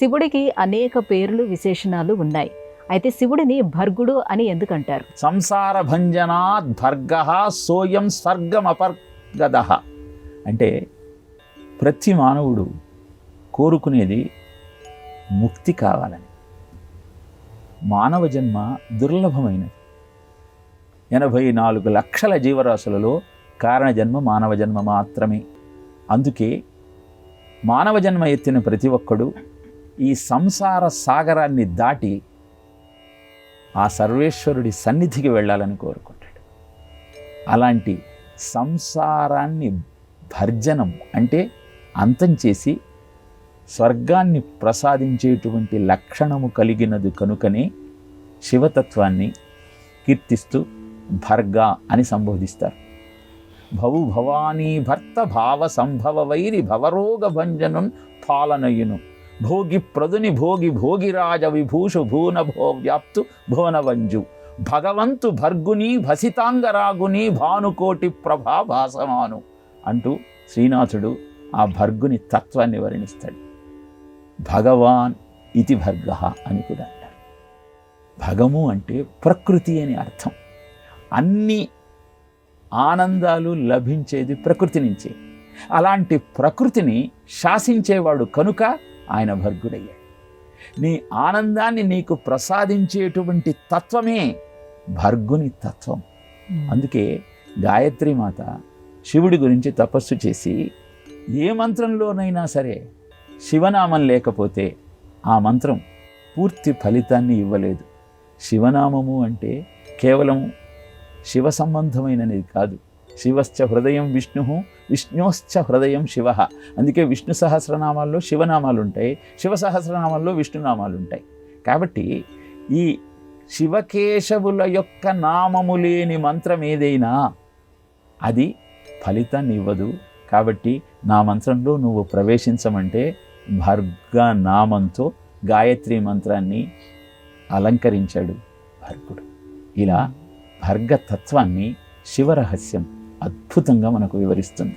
శివుడికి అనేక పేర్లు విశేషణాలు ఉన్నాయి. అయితే శివుడిని భర్గుడు అని ఎందుకంటారు? సంసార భంజనాత్ భర్గ సోయం స్వర్గమపర్గద. అంటే ప్రతి మానవుడు కోరుకునేది ముక్తి కావాలని. మానవ జన్మ దుర్లభమైనది. 84 లక్షల జీవరాశులలో కారణ జన్మ మానవ జన్మ మాత్రమే. అందుకే మానవ జన్మ ఎత్తిన ప్రతి ఒక్కడు ఈ సంసార సాగరాన్ని దాటి ఆ సర్వేశ్వరుడి సన్నిధికి వెళ్ళాలని కోరుకుంటాడు. అలాంటి సంసారాన్ని భర్జనం అంటే అంతం చేసి స్వర్గాన్ని ప్రసాదించేటువంటి లక్షణము కలిగినది కనుకనే శివతత్వాన్ని కీర్తిస్తూ భర్గ అని సంబోధిస్తారు. భవు భవానీ భర్త భావ సంభవ వైరి భవరోగ భంజనున్ పాలనయును భోగి ప్రదుని భోగి భోగిరాజ విభూషు భూన భో వ్యాప్తు భువనవంజు భగవంతు భర్గుని భసితాంగరాగుని భానుకోటి ప్రభా భాసమాను అంటూ శ్రీనాథుడు ఆ భర్గుని తత్వాన్ని వర్ణిస్తాడు. భగవాన్ ఇతి భర్గ అని కూడా అంటారు. భగము అంటే ప్రకృతి అని అర్థం. అన్ని ఆనందాలు లభించేది ప్రకృతి నుంచే. అలాంటి ప్రకృతిని శాసించేవాడు కనుక ఆయన భర్గుడయ్యాడు. నీ ఆనందాన్ని నీకు ప్రసాదించేటువంటి తత్వమే భర్గుని తత్వం. అందుకే గాయత్రి మాత శివుడి గురించి తపస్సు చేసి ఏ మంత్రంలోనైనా సరే శివనామం లేకపోతే ఆ మంత్రం పూర్తి ఫలితాన్ని ఇవ్వలేదు. శివనామము అంటే కేవలం శివ సంబంధమైనది కాదు. శివశ్చ హృదయం విష్ణు విష్ణోశ్చ హృదయం శివ. అందుకే విష్ణు సహస్రనామాల్లో శివనామాలు ఉంటాయి, శివ సహస్రనామాల్లో విష్ణునామాలు ఉంటాయి. కాబట్టి ఈ శివకేశవుల యొక్క నామము లేని మంత్రం ఏదైనా అది ఫలితాన్ని ఇవ్వదు. కాబట్టి నా మంత్రంలో నువ్వు ప్రవేశించమంటే భర్గ నామంతో గాయత్రి మంత్రాన్ని అలంకరించాడు భర్గుడు. ఇలా భర్గ తత్వాన్ని శివరహస్యం అద్భుతంగా మనకు వివరిస్తుంది.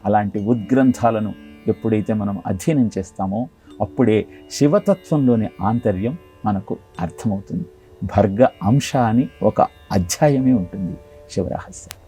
అలాంటి ఉద్గ్రంథాలను ఎప్పుడైతే మనం అధ్యయనం చేస్తామో అప్పుడే శివతత్వంలోని ఆంతర్యం మనకు అర్థమవుతుంది. భర్గ అంశ అని ఒక అధ్యాయమే ఉంటుంది శివరహస్యం.